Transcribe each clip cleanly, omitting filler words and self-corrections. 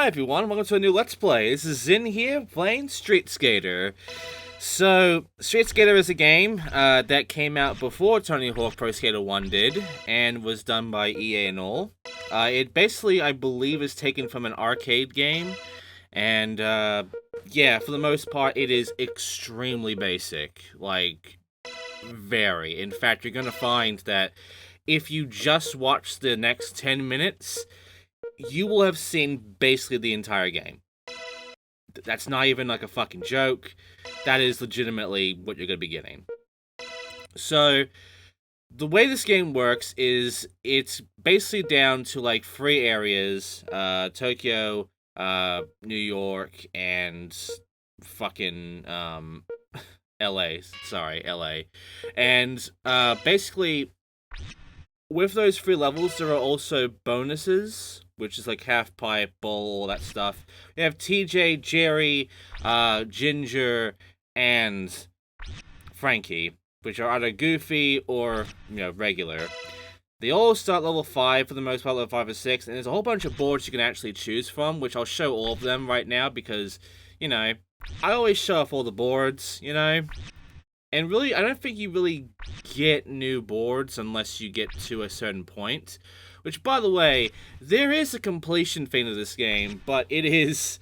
everyone, welcome to a new Let's Play. This is Xin here, playing Street Sk8er. So, Street Sk8er is a game that came out before Tony Hawk Pro Skater 1 did, and was done by EA and all. It basically, I believe, is taken from an arcade game, and yeah, for the most part, it is extremely basic. Like, very. In fact, you're gonna find that if you just watch the next 10 minutes, you will have seen basically the entire game. That's not even like a fucking joke. That is legitimately what you're going to be getting. So, the way this game works is it's basically down to like 3 areas. Tokyo, New York, and fucking LA. Sorry, LA. And basically, with those 3 levels, there are also bonuses, which is like half pipe, bowl, all that stuff. You have TJ, Jerry, Ginger, and Frankie, which are either goofy or, regular. They all start level 5 for the most part, level 5 or 6, and there's a whole bunch of boards you can actually choose from, which I'll show all of them right now because, I always show off all the boards, And really, I don't think you really get new boards unless you get to a certain point. Which, by the way, there is a completion thing to this game, but it is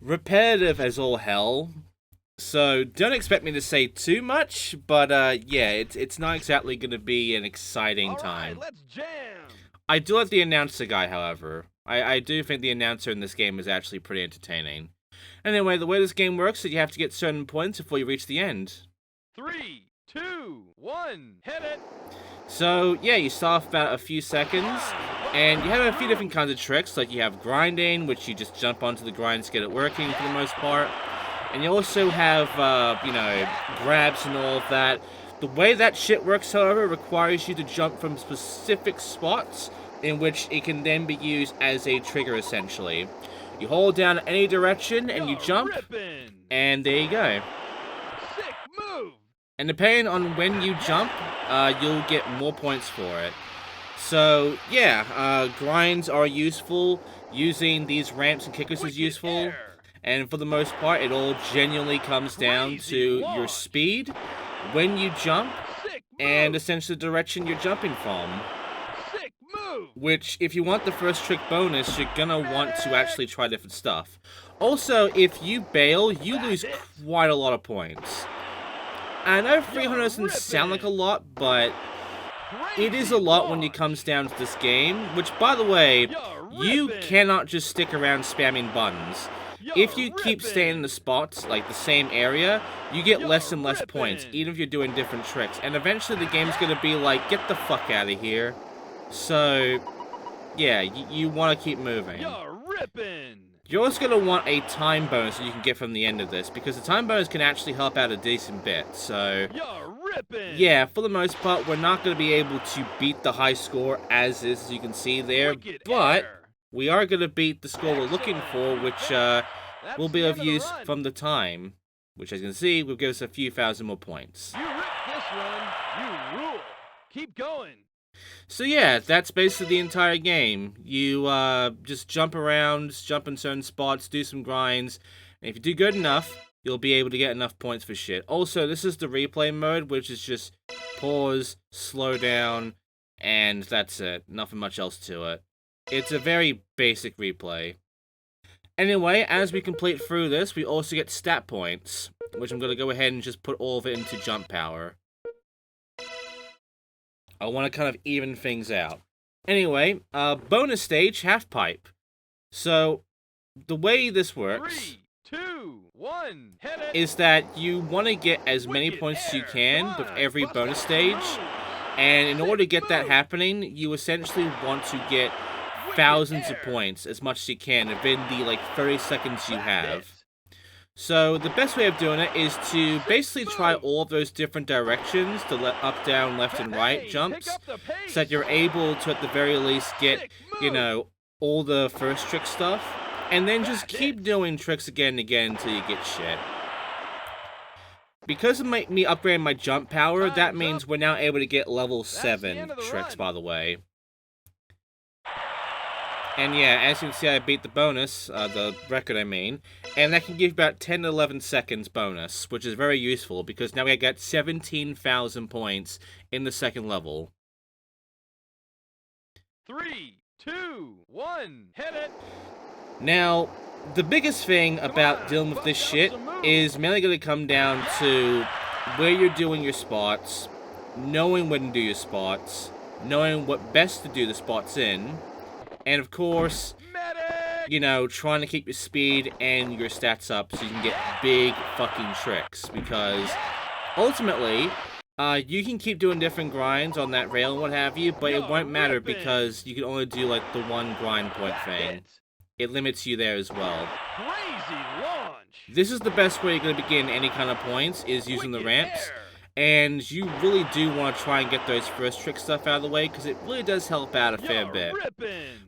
repetitive as all hell. So, don't expect me to say too much, but yeah, it's not exactly going to be an exciting time. Let's jam! I do like the announcer guy, however. I do think the announcer in this game is actually pretty entertaining. Anyway, the way this game works is you have to get certain points before you reach the end. 3, 2, 1, hit it! So, yeah, you start off about a few seconds, and you have a few different kinds of tricks, like you have grinding, which you just jump onto the grind to get it working for the most part, and you also have, grabs and all of that. The way that shit works, however, requires you to jump from specific spots, in which it can then be used as a trigger, essentially. You hold down any direction, and you jump, and there you go. Sick move! And depending on when you jump, you'll get more points for it. So, yeah, grinds are useful. Using these ramps and kickers is useful. And for the most part, it all genuinely comes down to your speed, when you jump, and essentially the direction you're jumping from. Which, if you want the first trick bonus, you're gonna want to actually try different stuff. Also, if you bail, you lose quite a lot of points. I know 300 doesn't sound like a lot, but it is a lot when it comes down to this game, which, by the way, you cannot just stick around spamming buttons. If you keep staying in the spots, like the same area, you get less and less points, even if you're doing different tricks. And eventually the game's gonna be like, get the fuck out of here. So, yeah, you want to keep moving. You're also going to want a time bonus that you can get from the end of this, because the time bonus can actually help out a decent bit, so... Yeah, for the most part, we're not going to be able to beat the high score as is, as you can see there, but we are going to beat the score we're looking for, which will be of use from the time, which as you can see, will give us a few thousand more points. You ripped this one, you rule. Keep going. So yeah, that's basically the entire game. You just jump around, jump in certain spots, do some grinds, and if you do good enough, you'll be able to get enough points for shit. Also, this is the replay mode, which is just pause, slow down, and that's it. Nothing much else to it. It's a very basic replay. Anyway, as we complete through this, we also get stat points, which I'm going to go ahead and just put all of it into jump power. I want to kind of even things out. Anyway, bonus stage, half pipe. So, the way this works 3, 2, 1, hit it. Is that you want to get as many points as you can with every bonus stage. And in order to get that happening, you essentially want to get thousands of points, as much as you can, within the, 30 seconds you have. So, the best way of doing it is to basically try all of those different directions, the up, down, left, and right jumps, so that you're able to, at the very least, get, all the first trick stuff, and then just keep doing tricks again and again until you get shit. Because of me upgrading my jump power, that means we're now able to get level 7 tricks, by the way. And yeah, as you can see, I beat the bonus, the record I mean, and that can give about 10 to 11 seconds bonus, which is very useful because now I got 17,000 points in the second level. 3, 2, 1, hit it! Now, the biggest thing about dealing with this shit is mainly going to come down to where you're doing your spots, knowing when to do your spots, knowing what best to do the spots in, and of course, you know, trying to keep your speed and your stats up so you can get big fucking tricks, because ultimately, you can keep doing different grinds on that rail and what have you, but it won't matter because you can only do like the one grind point thing. It limits you there as well. Crazy launch! This is the best way you're going to begin any kind of points, is using the ramps. And you really do want to try and get those first trick stuff out of the way, because it really does help out a fair bit.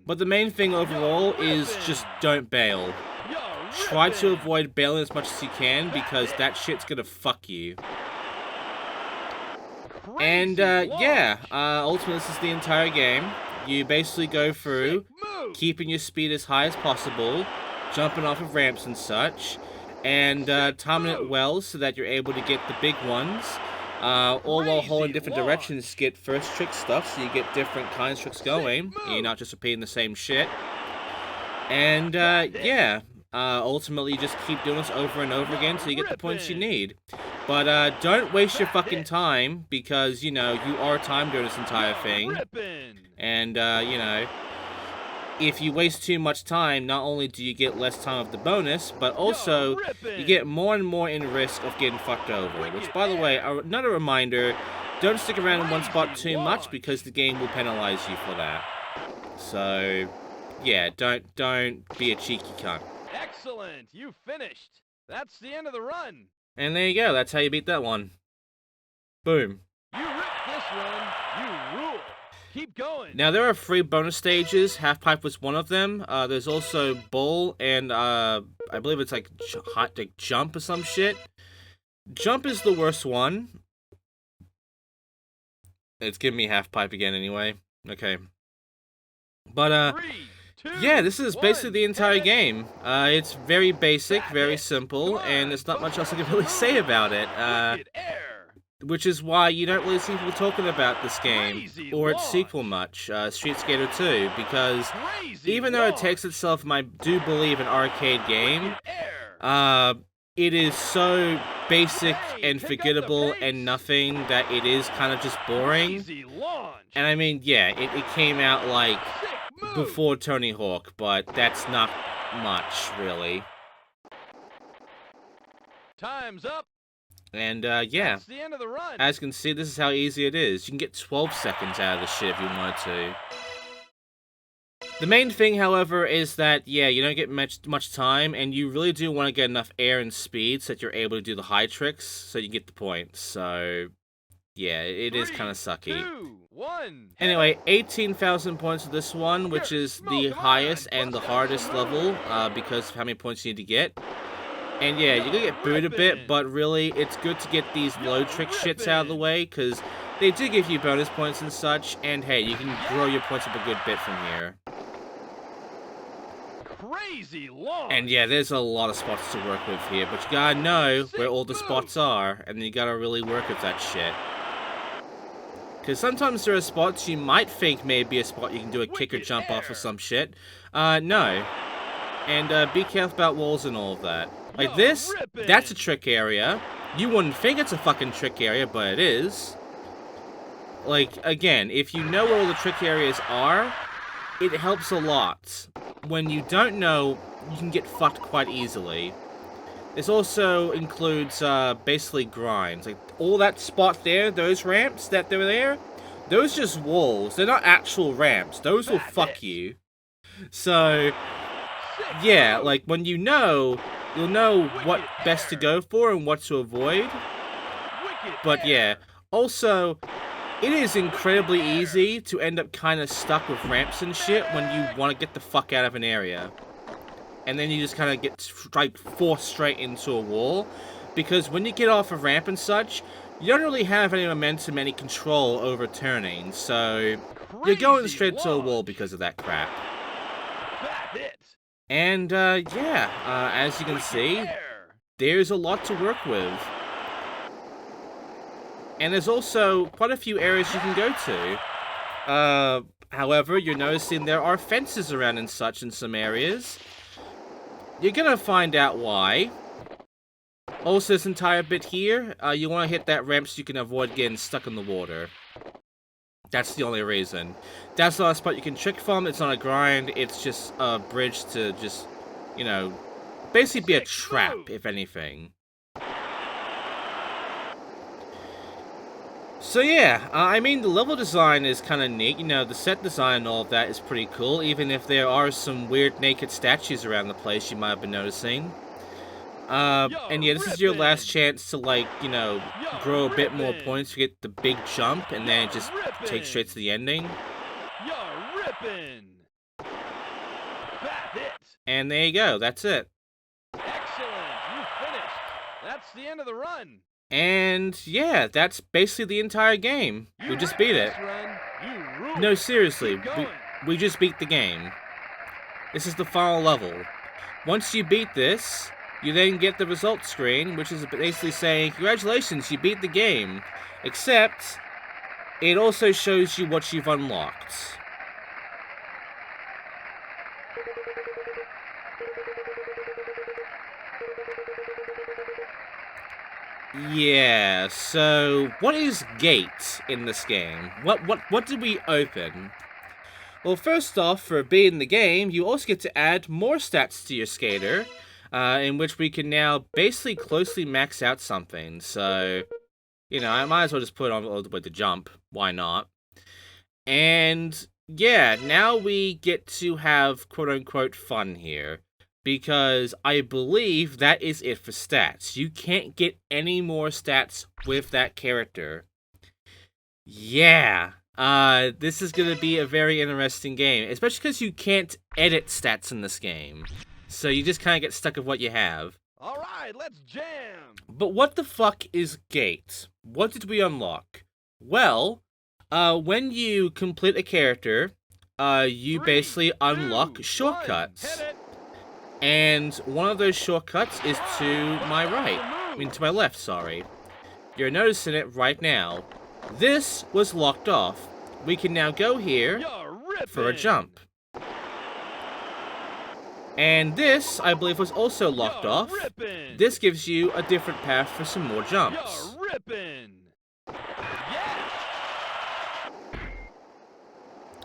But the main thing overall is just don't bail. Try to avoid bailing as much as you can, because that shit's going to fuck you. And yeah, ultimately this is the entire game. You basically go through, keeping your speed as high as possible, jumping off of ramps and such, and timing it well so that you're able to get the big ones, all while holding different directions to get first trick stuff, so you get different kinds of tricks going, and you're not just repeating the same shit. And yeah, ultimately you just keep doing this over and over again until you get the points you need. But don't waste your fucking time, because, you know, you are time during this entire thing. And, you know, if you waste too much time, not only do you get less time of the bonus, but also you get more and more in risk of getting fucked over. Which, by the way, another reminder, don't stick around in one spot too much, because the game will penalize you for that. So, yeah, don't be a cheeky cunt. Excellent! You finished! That's the end of the run! And there you go, that's how you beat that one. Boom. You ripped this run, you rule! Keep going! Now, there are 3 bonus stages. Half-pipe was one of them. There's also bowl and, I believe it's like jump or some shit. Jump is the worst one. It's giving me half-pipe again anyway. Okay. But, 3, 2, yeah, this is basically the entire hit it. game. It's very basic, very simple, and there's not much else I can really say about it. Which is why you don't really see people talking about this game, or its sequel much, Street Sk8er 2, because even though it takes itself, I do believe, an arcade game, it is so basic and forgettable and nothing that it is kind of just boring. And I mean, yeah, it came out like before Tony Hawk, but that's not much, really. Time's up. And, yeah, That's the end of the run. as you can see, this is how easy it is. You can get 12 seconds out of this shit if you wanted to. The main thing, however, is that, yeah, you don't get much time, and you really do want to get enough air and speed so that you're able to do the high tricks, so you get the points. So, yeah, it is kind of sucky. 2, 1. Anyway, 18,000 points for this one, which is the highest and the hardest level, because of how many points you need to get. And yeah, you're gonna get booed a bit, but really, it's good to get these low trick shits out of the way, because they do give you bonus points and such, and hey, you can grow your points up a good bit from here. Crazy launch. And yeah, there's a lot of spots to work with here, but you gotta know where all the spots are, and then you gotta really work with that shit. Because sometimes there are spots you might think may be a spot you can do a kick or jump off or some shit. No. And be careful about walls and all of that. Like this, that's a trick area. You wouldn't think it's a fucking trick area, but it is. Like, again, if you know where all the trick areas are, it helps a lot. When you don't know, you can get fucked quite easily. This also includes, basically grinds. Like, all that spot there, those ramps that they're there, those are just walls. They're not actual ramps. Those will fuck you. So, yeah, like, when you know, you'll know what best to go for and what to avoid. But yeah, also, it is incredibly easy to end up kind of stuck with ramps and shit when you want to get the fuck out of an area. And then you just kind of get, like, forced straight into a wall. Because when you get off a ramp and such, you don't really have any momentum, any control over turning. So, you're going straight to a wall because of that crap. And, yeah, as you can see, there's a lot to work with. And there's also quite a few areas you can go to. However, you're noticing there are fences around and such in some areas. You're gonna find out why. Also, this entire bit here, you want to hit that ramp so you can avoid getting stuck in the water. That's the only reason. That's not a spot you can trick from. It's not a grind. It's just a bridge to just, you know, basically be a trap, if anything. So yeah, I mean, the level design is kind of neat. You know, the set design and all of that is pretty cool, even if there are some weird naked statues around the place you might have been noticing. And yeah, this is your last chance to, like, you know, grow a bit more points to get the big jump, and then just take straight to the ending. You're ripping. That hit. And there you go, that's it. Excellent, you finished. That's the end of the run. And yeah, that's basically the entire game. We just beat it. No, seriously, we just beat the game. This is the final level. Once you beat this, you then get the results screen, which is basically saying, congratulations, you beat the game. Except, it also shows you what you've unlocked. Yeah, so what is gate in this game? What did we open? Well, first off, for beating the game, you also get to add more stats to your skater, in which we can now basically closely max out something. So, you know, I might as well just put it on all the way to jump. Why not? And yeah, now we get to have quote-unquote fun here. Because I believe that is it for stats. You can't get any more stats with that character. Yeah. This is going to be a very interesting game. Especially because you can't edit stats in this game. So you just kind of get stuck with what you have. Alright, let's jam! But what the fuck is gate? What did we unlock? Well, when you complete a character, you basically unlock shortcuts. And one of those shortcuts is to my right. I mean, to my left, sorry. You're noticing it right now. This was locked off. We can now go here for a jump. And this, I believe, was also locked off. This gives you a different path for some more jumps.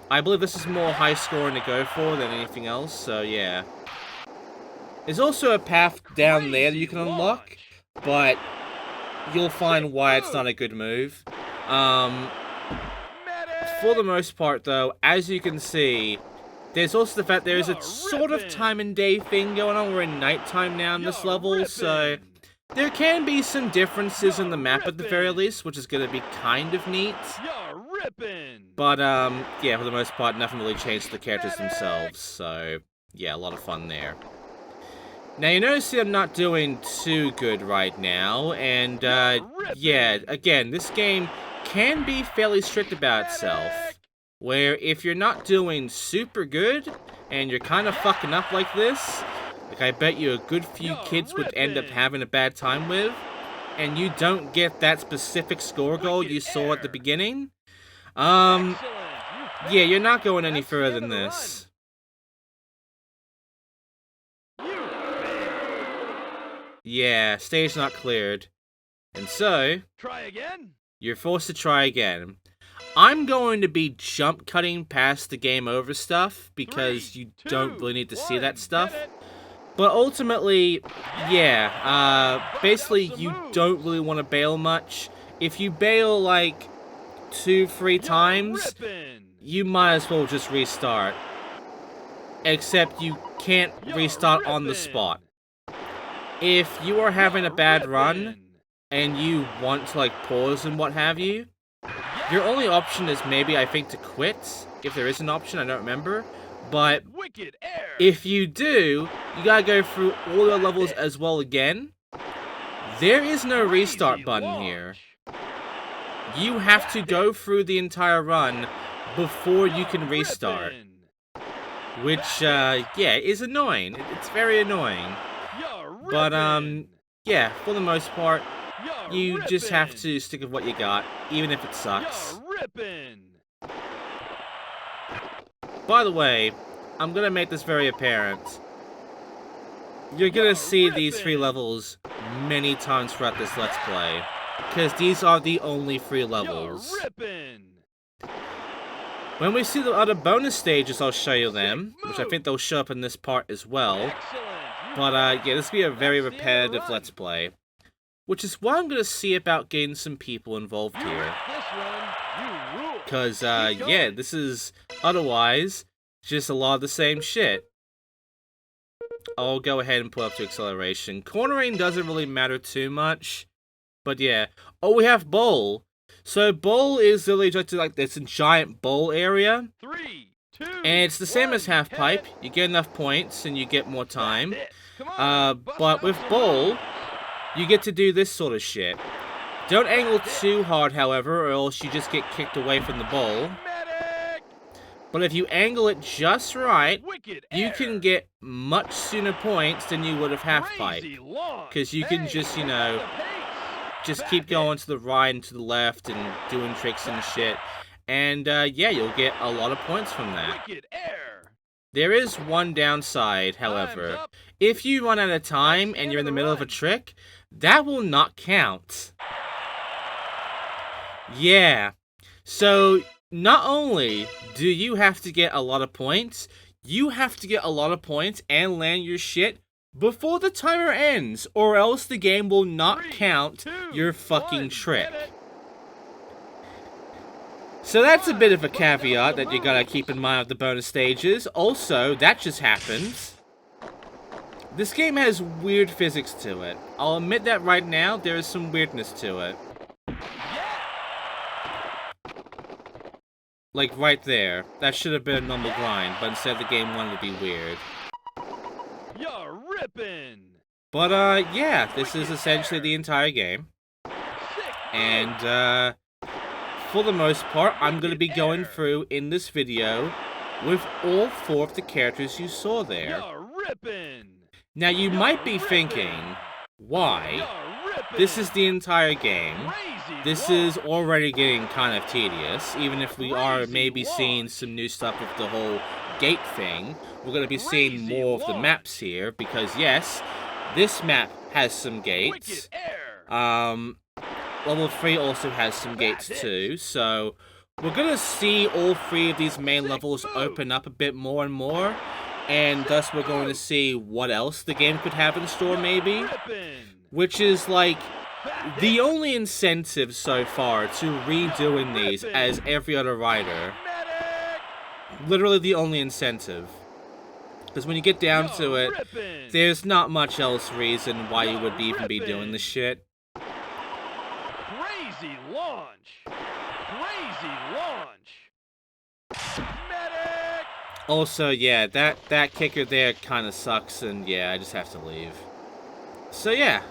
I believe this is more high scoring to go for than anything else, so yeah. There's also a path down there that you can unlock, but you'll find why it's not a good move. For the most part, though, as you can see, there's also the fact there is a sort of time and day thing going on. We're in nighttime now in this level, so there can be some differences in the map at the very least, which is going to be kind of neat. But, yeah, for the most part, nothing really changed to the characters themselves, so yeah, a lot of fun there. Now, you notice I'm not doing too good right now, and, yeah, again, this game can be fairly strict about itself, where if you're not doing super good, and you're kind of fucking up like this, like I bet you a good few kids would end up having a bad time with, and you don't get that specific score goal you saw at the beginning, yeah, you're not going any further than this. Yeah, stage not cleared. And so, try again? You're forced to try again. I'm going to be jump cutting past the game over stuff because you don't really need to see that stuff. But ultimately, yeah, basically you don't really want to bail much. If you bail like 2-3 times, you might as well just restart. Except you can't restart on the spot. If you are having a bad run, and you want to, like, pause and what have you, your only option is maybe, I think, to quit. If there is an option, I don't remember. But if you do, you gotta go through all your levels as well again. There is no restart button here. You have to go through the entire run before you can restart. which, yeah, is annoying. It's very annoying. But, yeah, for the most part, you just have to stick with what you got, even if it sucks. By the way, I'm gonna make this very apparent. You're gonna see these 3 levels many times throughout this Let's Play, because these are the only 3 levels. When we see the other bonus stages, I'll show you them, which I think they'll show up in this part as well. But, yeah, this will be a very repetitive Let's Play, which is why I'm gonna see about getting some people involved here. Because, yeah, this is otherwise just a lot of the same shit. I'll go ahead and put up to acceleration. Cornering doesn't really matter too much, but yeah. Oh, we have bowl. So bowl is literally just like this giant bowl area. 3, 2, and it's the same as half pipe. You get enough points and you get more time. But with bowl, you get to do this sort of shit. Don't angle too hard, however, or else you just get kicked away from the bowl. But if you angle it just right, you can get much sooner points than you would have half pipe. Because you can just, you know, just keep going to the right and to the left and doing tricks and shit. And, yeah, you'll get a lot of points from that. There is one downside, however. If you run out of time and you're in the middle of a trick, that will not count. Yeah. So, not only do you have to get a lot of points, you have to get a lot of points and land your shit before the timer ends, or else the game will not count your fucking trick. So that's a bit of a caveat that you gotta keep in mind with the bonus stages. Also, that just happened. This game has weird physics to it. I'll admit that right now, there is some weirdness to it. Like right there. That should have been a normal grind, but instead the game wanted to be weird. You're ripping. But, yeah, this is essentially the entire game. And, for the most part, I'm going to be going through in this video with all 4 of the characters you saw there. Now, you might be thinking, why? This is the entire game. This is already getting kind of tedious, even if we are maybe seeing some new stuff with the whole gate thing. We're going to be seeing more of the maps here, because yes, this map has some gates. Level 3 also has some gates too, so we're going to see all 3 of these main levels open up a bit more and more, and thus we're going to see what else the game could have in store maybe, which is like the only incentive so far to redoing these as every other rider. Literally the only incentive. Because when you get down to it, there's not much else reason why you would even be doing this shit. Crazy launch! Crazy launch! Medic! Also, yeah, that kicker there kind of sucks, and yeah, I just have to leave. So yeah,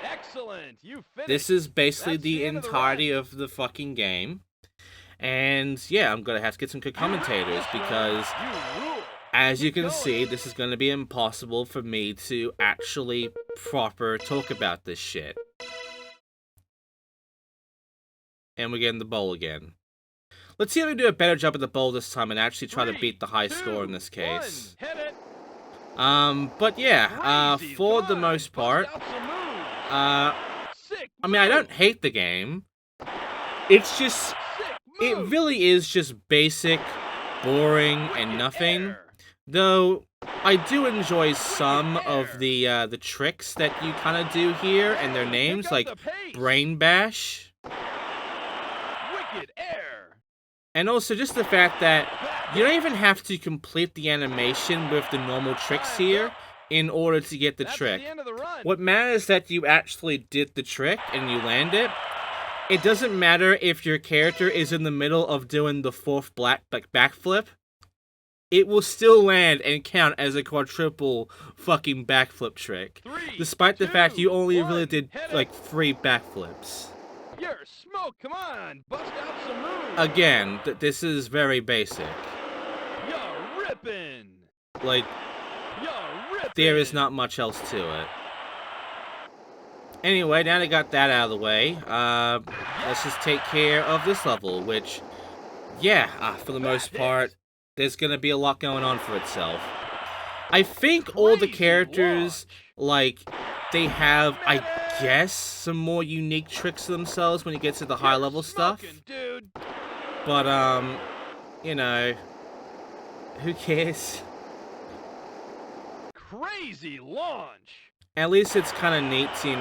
Excellent. You finished. This is basically the entirety of the fucking game. And yeah, I'm gonna have to get some good commentators because, as you can see, this is gonna be impossible for me to actually proper talk about this shit. And we're getting the bowl again. Let's see if we do a better job at the bowl this time and actually try to beat the high score in this case. But yeah, for the most part, I mean, I don't hate the game. It's just, it really is just basic, boring, and nothing. Though, I do enjoy some of the tricks that you kind of do here, and their names, like Brain Bash. And also just the fact that you don't even have to complete the animation with the normal tricks here in order to get the trick. What matters is that you actually did the trick and you land it. It doesn't matter if your character is in the middle of doing the 4th backflip. It will still land and count as a quadruple fucking backflip trick. Despite the fact you only really did like 3 backflips. You're smoke, come on, bust out some moves. Again, this is very basic. You're ripping. Like, You're ripping. there is not much else to it. Anyway, now that I got that out of the way, let's just take care of this level, which, yeah, for the most part, there's gonna be a lot going on for itself. I think all the characters, like, they have, I guess, some more unique tricks to themselves when you get to the high level stuff. Dude. But, you know, who cares? Crazy launch. At least it's kind of neat to, you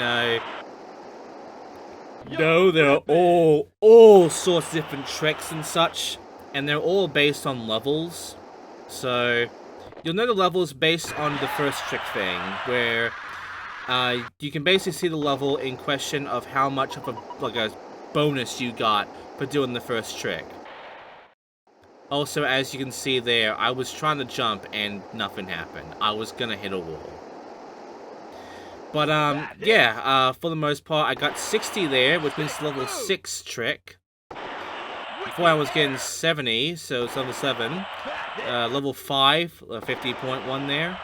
know, there are all sorts of different tricks and such, and they're all based on levels. So, you'll know the levels based on the first trick thing, where you can basically see the level in question of how much of a bonus you got for doing the first trick. Also, as you can see there, I was trying to jump and nothing happened. I was gonna hit a wall. But, yeah, for the most part, I got 60 there, which means level 6 trick. Before I was getting 70, so it's level 7. Level 5, 50.1 there.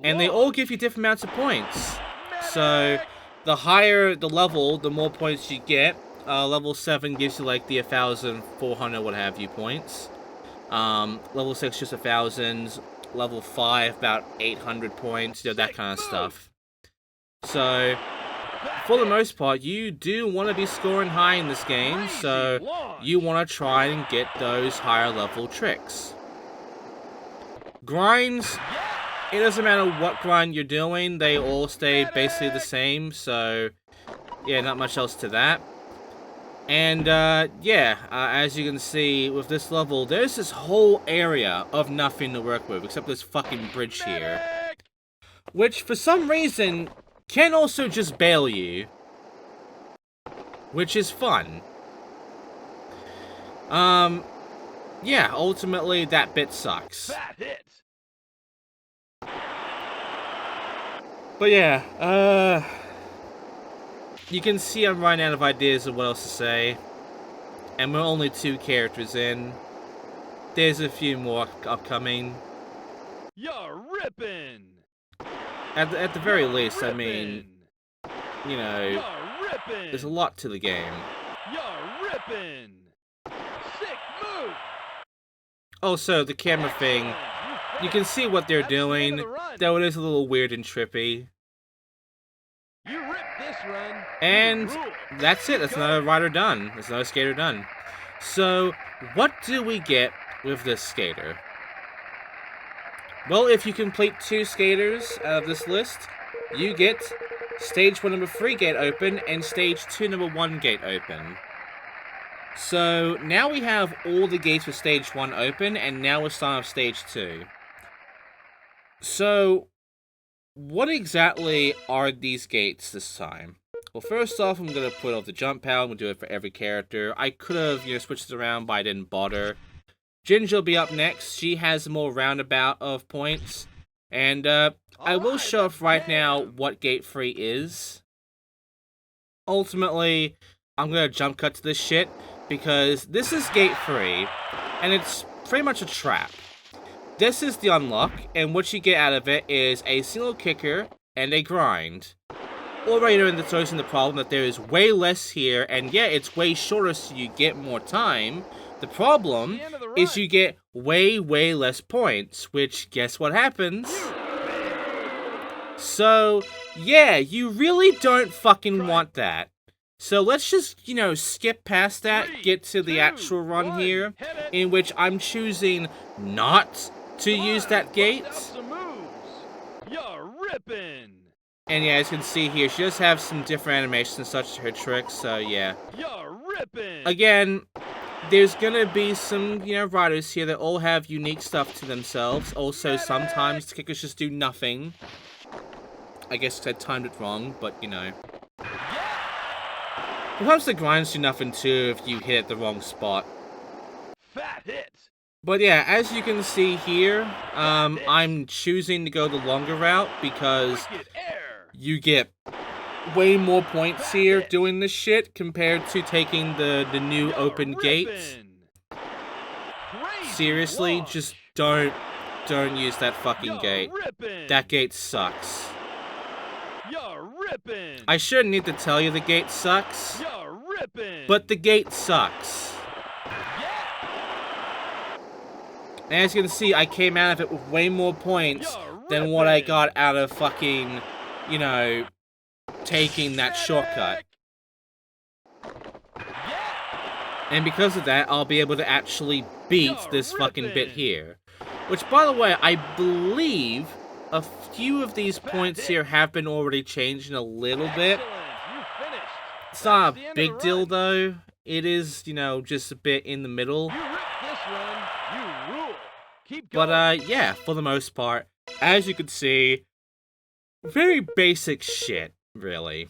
And they all give you different amounts of points. So, the higher the level, the more points you get. Level 7 gives you, like, the 1,400 what have you points. Level 6 just 1,000. Level 5 about 800 points, you know, that kind of stuff. So, for the most part, you do want to be scoring high in this game, so you want to try and get those higher level tricks. Grinds, it doesn't matter what grind you're doing, they all stay basically the same, so yeah, not much else to that. And yeah, as you can see with this level, there's this whole area of nothing to work with, except this fucking bridge here. Which, for some reason, can also just bail you, which is fun. Yeah, ultimately that bit sucks. But yeah, you can see I'm running out of ideas of what else to say, and we're only 2 characters in. There's a few more upcoming. You're ripping. At the very least, I mean, you know, there's a lot to the game. You're ripping. Sick move. Also, the camera thing, you can see what they're doing, though it is a little weird and trippy. You ripped this run. And that's it. That's another rider done. That's another skater done. So, what do we get with this skater? Well, if you complete 2 skaters out of this list, you get Stage 1 number 3 gate open and Stage 2 number 1 gate open. So, now we have all the gates for Stage 1 open, and now we're starting off Stage 2. So, what exactly are these gates this time? Well, first off, I'm going to put off the jump pad. I'm going to do it for every character. I could have, you know, switched it around, but I didn't bother. Ginger will be up next. She has a more roundabout of points. And I will show off right now what Gate 3 is. Ultimately, I'm going to jump cut to this shit, because this is Gate 3, and it's pretty much a trap. This is the unlock, and what you get out of it is a single kicker and a grind. Already noticing the problem that there is way less here, and yeah, it's way shorter so you get more time. The problem is you get way less points, which, guess what happens? So, yeah, you really don't fucking want that. So let's just, you know, skip past that, get to the actual run here, in which I'm choosing not to use that gate. You're ripping. And yeah, as you can see here, she does have some different animations and such to her tricks, so yeah. You're ripping. Again, there's gonna be some, you know, riders here that all have unique stuff to themselves. Also, sometimes the kickers just do nothing. I guess I timed it wrong, but, you know. Sometimes the grinds do nothing too if you hit the wrong spot. Fat hit. But yeah, as you can see here, I'm choosing to go the longer route because you get way more points here doing this shit compared to taking the new open gates. Seriously, just don't don't use that fucking You're gate. ripping. That gate sucks. You're ripping. I shouldn't need to tell you the gate sucks, You're ripping. but the gate sucks. Yeah. And as you can see, I came out of it with way more points You're than what I ripping. got out of fucking, you know, taking that shortcut. Yeah. And because of that, I'll be able to actually beat You're this fucking bit ripping. here. Which, by the way, I believe a few of these points here have been already changed in a little bit. Excellent. You finished. It's not That's the a end of big the deal, run. though. It is, you know, just a bit in the middle. You ripped this run. You rule. Keep going. But, yeah, for the most part, as you can see, very basic shit, really.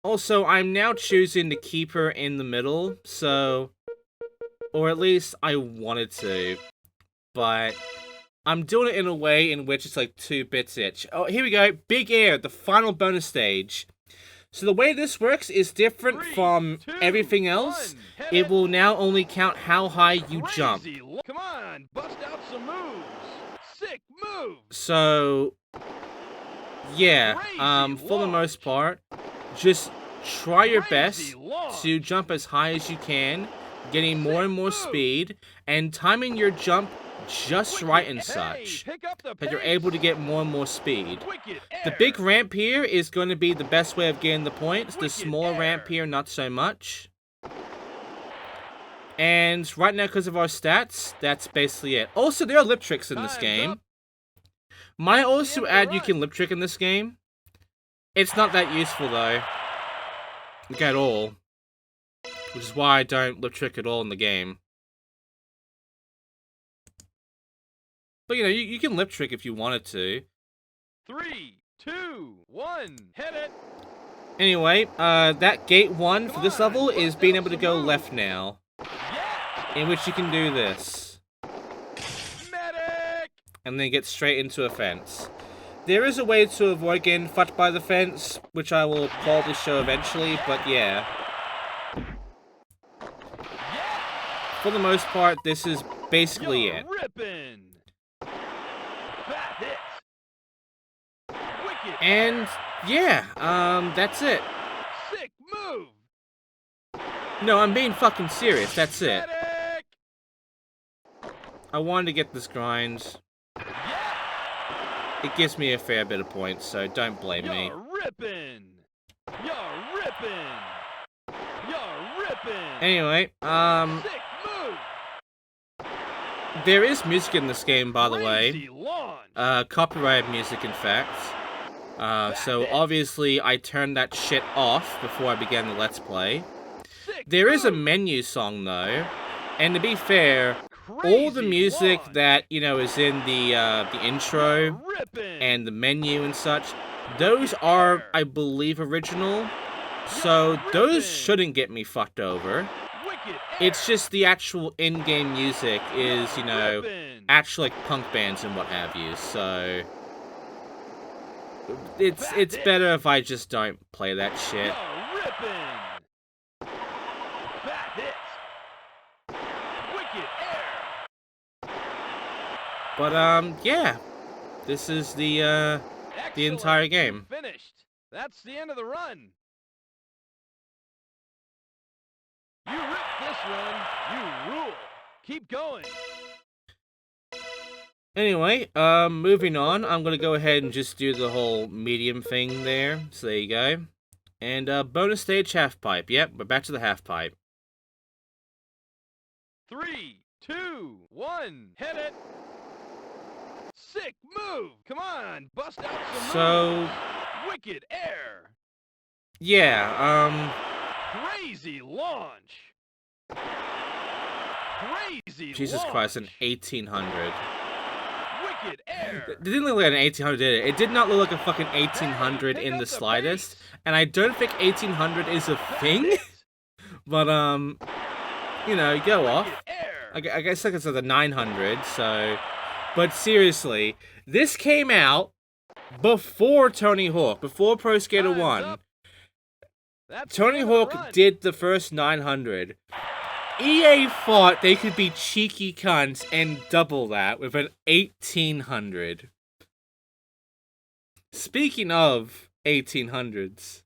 Also, I'm now choosing to keep her in the middle, so... Or at least I wanted to. But I'm doing it in a way in which it's like 2 bits each. Oh, here we go. Big Air, the final bonus stage. So the way this works is different 3, from 2, everything else. 1. It will now only count how high you jump. Come on, bust out some moves. Sick moves. So, yeah, Crazy for the launch. most part, just try your best Crazy launch. to jump as high as you can, getting more and more Sick move. speed, and timing your jump just Wicked. right and Hey, such, pick up the that you're pace. able to get more and more speed. Wicked The air. big ramp here is going to be the best way of getting the points. The Wicked smaller ramp air. here, not so much. And right now, because of our stats, that's basically it. Also, there are lip tricks in this Time's game. up. Might That's the also end of the add you run. can lip trick in this game. It's not that useful though. Like at all. Which is why I don't lip trick at all in the game. But you know, you can lip trick if you wanted to. 3, 2, 1. Hit it. Anyway, that gate 1 for Come this on, level is bust being out able to some go moves. left now. Yeah. In which you can do this. Medic. And then get straight into a fence. There is a way to avoid getting fucked by the fence, which I will probably show eventually, but yeah. Yeah. For the most part, this is basically You're it. ripping. Bad hit. Wicked. And yeah, that's it. Sick move. No, I'm being fucking serious, that's it. Medic. I wanted to get this grind. Yeah. It gives me a fair bit of points, so don't blame me. You're ripping. You're ripping. You're ripping. Anyway, Sick move. there is music in this game, by the way. Crazy launch. Copyrighted music, in fact. So obviously I turned that shit off before I began the Let's Play. Sick There is a move. menu song, though. And to be fair, all the Crazy music launch. that, you know, is in the intro You're ripping. and the menu and such, those are, I believe, original. So those shouldn't get me fucked over. Wicked air. It's just the actual in-game music is, you know, Ripping. actual like punk bands and what have you. So it's better if I just don't play that shit. You're ripping. Bad hit. Wicked air. But yeah, this is the Excellent. entire game. Finished. That's the end of the run. You ripped this run. You rule. Keep going. Anyway, moving on, I'm gonna go ahead and just do the whole medium thing there. So there you go. And bonus stage half pipe. Yep, we're back to the half pipe. 3, 2, 1. Hit it. Sick move. Come on, bust out some So moves. Wicked air. yeah, Crazy launch. Crazy Jesus launch. Christ, an 1800. Wicked air. It didn't look like an 1800, did it? It did not look like a fucking 1800 Hey, in pick the up slightest. pace. And I don't think 1800 is a Bad thing. hit. But you know, go off. Wicked air. I guess like it's like a 900. So, but seriously, this came out before Tony Hawk, before Pro Skater Time's 1. up. That's Tony the end of the Hawk run. did the first 900. EA thought they could be cheeky cunts and double that with an 1800. Speaking of 1800s,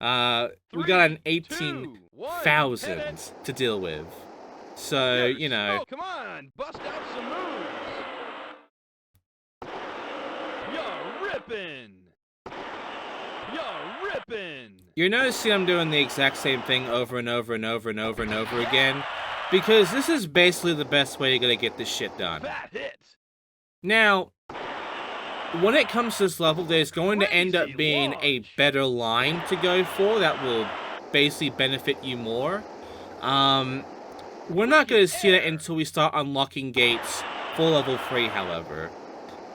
we got an 18,000 to deal with. So, you know. Come on, bust out some moves. You're ripping. You're ripping. You're noticing I'm doing the exact same thing over and over and over and over and over again, because this is basically the best way you're gonna get this shit done. Fat hit. Now, when it comes to this level, there's going to end up being a better line to go for that will basically benefit you more. We're not going to see that until we start unlocking gates for level 3, however.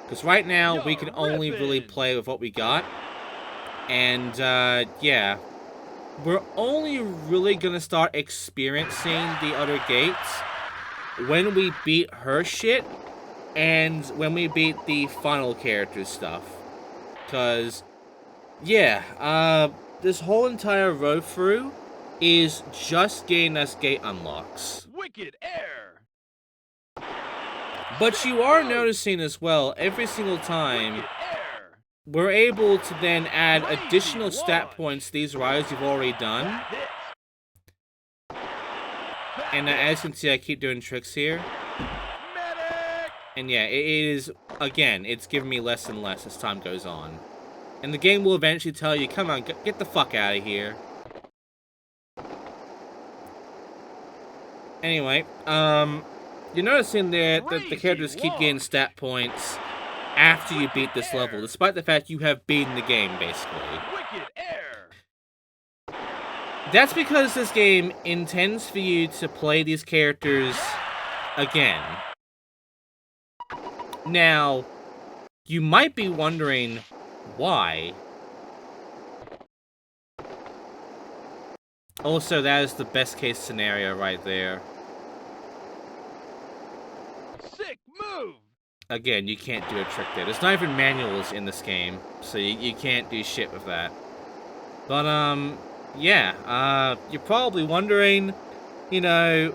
Because right now, we can only really play with what we got. And, yeah. We're only really going to start experiencing the other gates when we beat her shit and when we beat the final character stuff. Because, yeah, this whole entire road through is just getting us gate unlocks. Wicked air. But you are noticing as well, every single time, we're able to then add additional stat points to these rides you've already done. And as you can see, I keep doing tricks here. And yeah, it is, again, it's giving me less and less as time goes on. And the game will eventually tell you, come on, get the fuck out of here. Anyway, you're noticing there that the characters keep getting stat points after you beat this level, despite the fact you have beaten the game, basically. That's because this game intends for you to play these characters again. Now, you might be wondering why. Also, that is the best case scenario right there. Sick move. Again, you can't do a trick there. There's not even manuals in this game, so you can't do shit with that. But, yeah, you're probably wondering, you know,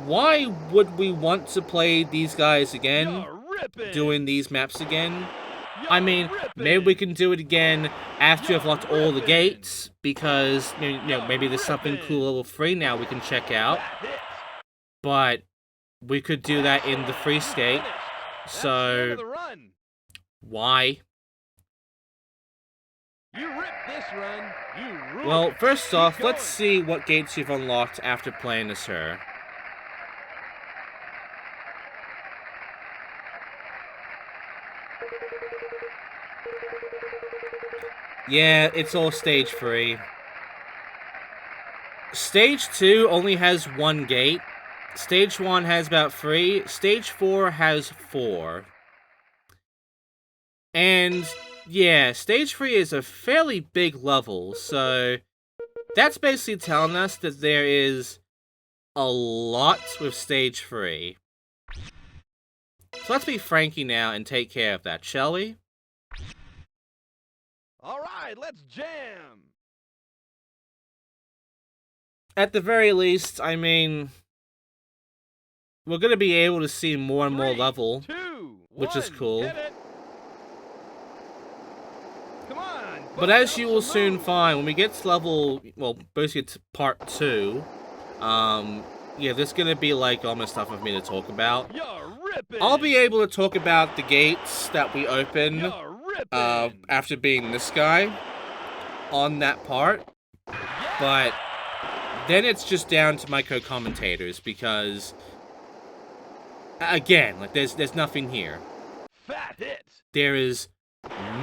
why would we want to play these guys again? Doing these maps again? I mean, maybe we can do it again after you've locked all the gates, because, you know, maybe there's something cool level 3 now we can check out. But we could do that in the free skate, so why? Well, first off, let's see what gates you've unlocked after playing as her. Yeah, it's all stage 3. Stage 2 only has 1 gate. Stage 1 has about 3. Stage 4 has 4. And, yeah, Stage 3 is a fairly big level, so that's basically telling us that there is a lot with Stage 3. So let's be Frankie now and take care of that, shall we? Alright, let's jam! At the very least, I mean, we're gonna be able to see more and more level, which is cool. Come on, but as you will soon find, when we get to level, well, basically to part 2, yeah, there's gonna be, like, all my stuff with me to talk about. I'll be able to talk about the gates that we open after being this guy on that part, but then it's just down to my co-commentators, because again, like, there's nothing here. There is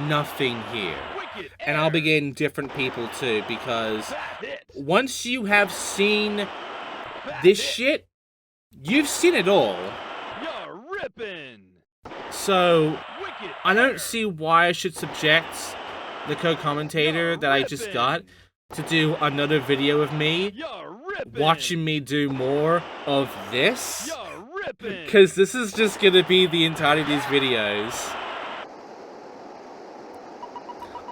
nothing here, and I'll be getting different people too, because once you have seen this shit, you've seen it all. So I don't see why I should subject the co-commentator that I just got to do another video of me watching me do more of this, because this is just gonna be the entirety of these videos.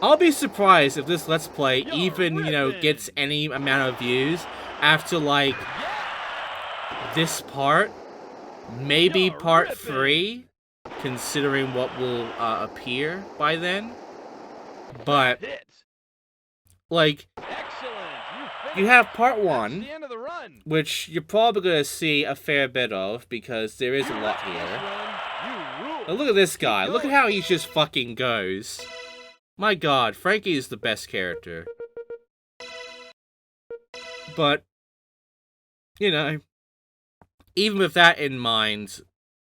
I'll be surprised if this Let's Play even, you know, gets any amount of views after, like, this part, maybe You're part ripping. 3, considering what will appear by then. But, Hit. like, Excellent. you have part That's 1, the end of the run. which you're probably going to see a fair bit of, because there is a lot This here. run, you rule. Now look at this guy. Keep Look at going. how he just fucking goes. My god, Frankie is the best character. But, you know, even with that in mind,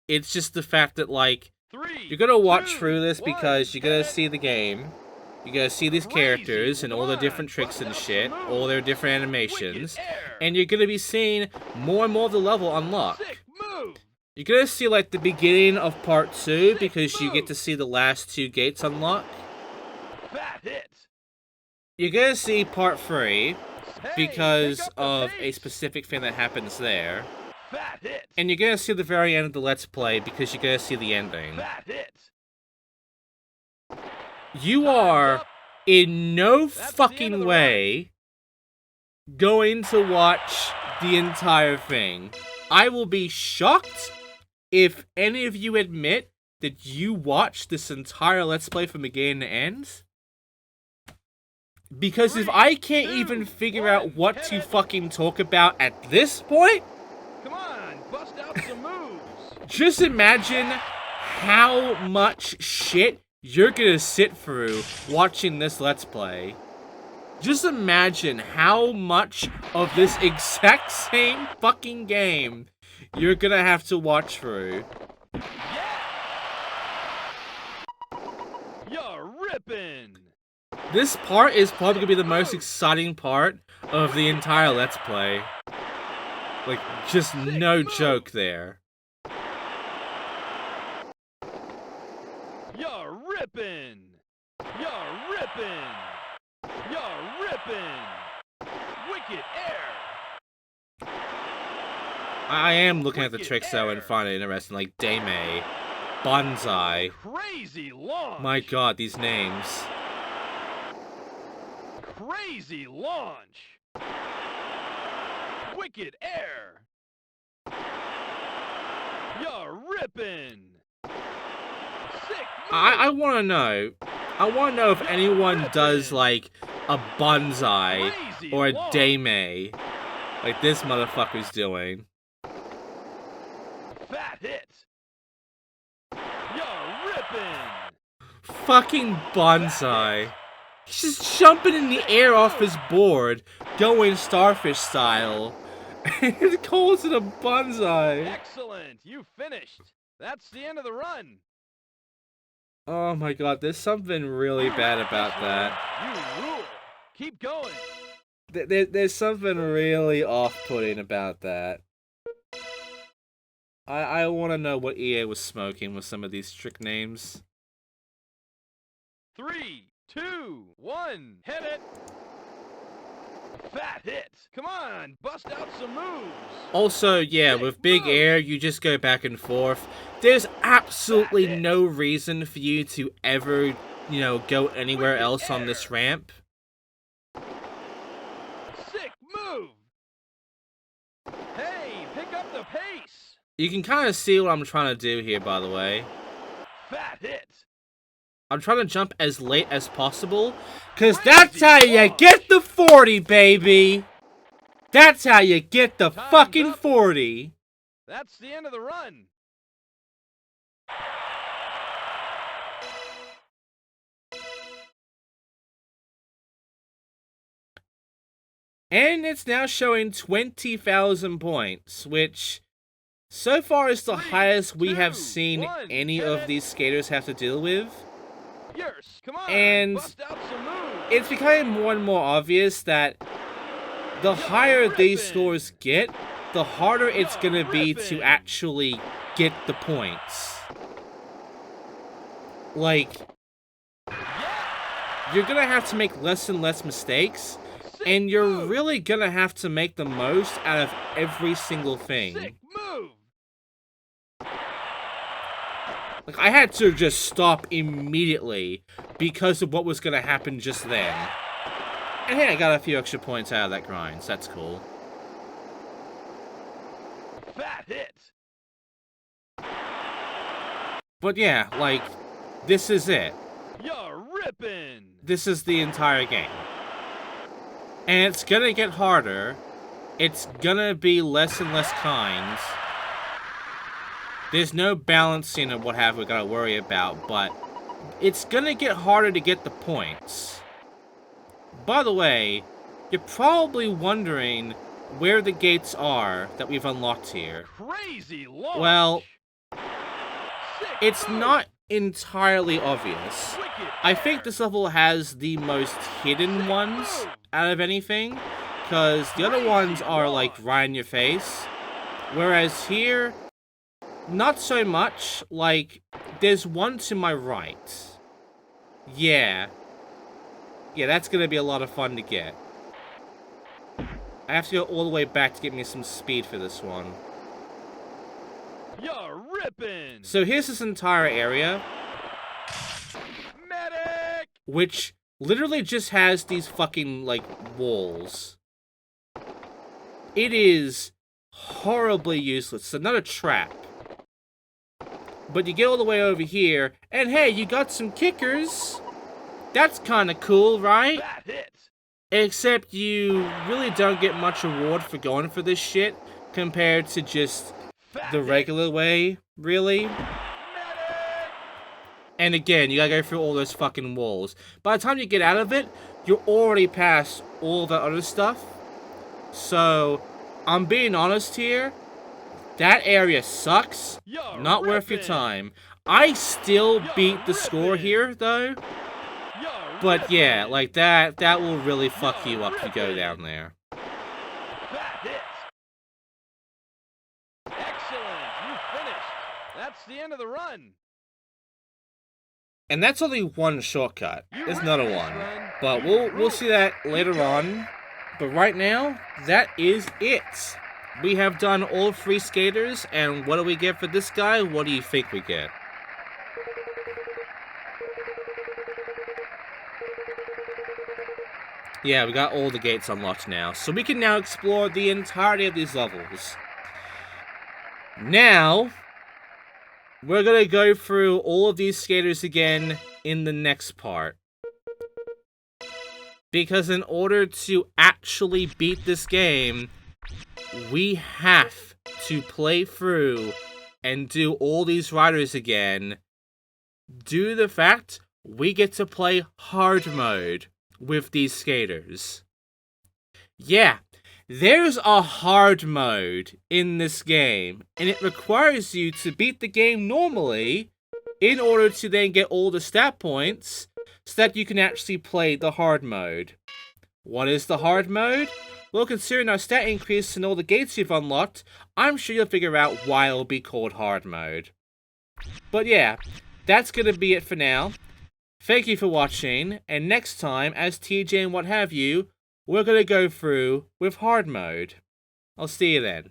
it's just the fact that, like, 3, you're gonna watch 2, through this 1, because you're gonna hit. see the game. You're gonna see these characters and all the different tricks and shit, all their different animations, and you're gonna be seeing more and more of the level unlock. Sick move. You're gonna see, like, the beginning of part 2 because you get to see the last 2 gates unlock. Fat hit. You're gonna see part 3 Hey, because pick up the of a pace. specific thing that happens there. Fat hit. And you're gonna see the very end of the Let's Play because you're gonna see the ending. Fat hit. You Time's are up. in no That's the end of fucking the way going to watch the entire thing. I will be shocked if any of you admit that you watched this entire Let's Play from beginning to end. Because if 3, I can't 2, even figure 1, out what hit to it. fucking talk about at this point, Come on, bust out some moves. just imagine how much shit you're gonna sit through watching this Let's Play. Just imagine how much of this exact same fucking game you're gonna have to watch through. Yeah. You're ripping. This part is probably gonna be the most exciting part of the entire Let's Play. Like, just no joke there. You're ripping. You're ripping. You're ripping. Wicked air. I am looking at the Wicked tricks though and air. find it interesting, like Daimei, Bonsai. Crazy launch. My god, these names. Crazy launch. Wicked air. You're ripping. Sick move. I want to know. I want to know if anyone does like a bonsai Crazy or a launch. daimei, like this motherfucker's doing. Fat hit. You're ripping. Fucking bonsai. He's just jumping in the air off his board, going starfish style. And he calls it a bonsai. Excellent. You finished. That's the end of the run. Oh my god, there's something really bad about that. You rule. Keep going. There's something really off-putting about that. I want to know what EA was smoking with some of these trick names. 3, 2, 1. Hit it. Fat hit. Come on. Bust out some moves. Also, yeah, with Big Air, you just go back and forth. There's absolutely no reason for you to ever, you know, go anywhere else on this ramp. Sick move. Hey, pick up the pace. You can kind of see what I'm trying to do here, by the way. Fat hit. I'm trying to jump as late as possible, because that's how you get the 40, baby! That's how you get the Time's fucking up. 40! That's the end of the run. And it's now showing 20,000 points, which so far is the 3, highest we have 2, seen 1, any hit of it. these skaters have to deal with. Yours. Come on. And bust out some moves. It's becoming more and more obvious that the higher these ripping. scores get, the harder it's You're gonna be to ripping. actually get the points. Like, Yeah. you're gonna have to make less and less mistakes, Sick and you're move. really gonna have to make the most out of every single thing. Sick move. Like, I had to just stop immediately because of what was gonna happen just then. And hey, I got a few extra points out of that grind, so that's cool. Fat That hits. But yeah, like, this is it. You're ripping. This is the entire game. And it's gonna get harder. It's gonna be less and less kind. There's no balancing of what have we gotta worry about, but it's gonna get harder to get the points. By the way, you're probably wondering where the gates are that we've unlocked here. Crazy launch. Well, Sick it's move. not entirely obvious. Wicked I think air. this level has the most hidden ones out of anything, because the other ones are like right in your face. Whereas here, not so much. Like, there's one to my right. Yeah. Yeah, that's gonna be a lot of fun to get. I have to go all the way back to get me some speed for this one. You're ripping. So here's this entire area, Medic. which literally just has these fucking, like, walls. It is horribly useless. It's another trap. But you get all the way over here, and hey, you got some kickers. That's kind of cool, right? That hits. Except you really don't get much reward for going for this shit compared to just Fat the hit. regular way, really. Medic. And again, you gotta go through all those fucking walls. By the time you get out of it, you're already past all the other stuff. So, I'm being honest here. That area sucks. You're Not worth your ripping. time. I still beat the score here, though. You're But yeah, ripping. like that will really fuck you up if you go down there. That hits. Excellent. You finished. That's the end of the run. And that's only one shortcut. You There's win another this one. run. But You we'll see that later on. But right now, that is it. We have done all 3 skaters, and what do we get for this guy? What do you think we get? Yeah, we got all the gates unlocked now, so we can now explore the entirety of these levels. Now, we're gonna go through all of these skaters again in the next part. Because in order to actually beat this game, we have to play through and do all these riders again due to the fact we get to play hard mode with these skaters. Yeah, there's a hard mode in this game, and it requires you to beat the game normally in order to then get all the stat points so that you can actually play the hard mode. What is the hard mode? Well, considering our stat increase and all the gates you've unlocked, I'm sure you'll figure out why it'll be called hard mode. But yeah, that's gonna be it for now. Thank you for watching, and next time, as TJ and what have you, we're gonna go through with hard mode. I'll see you then.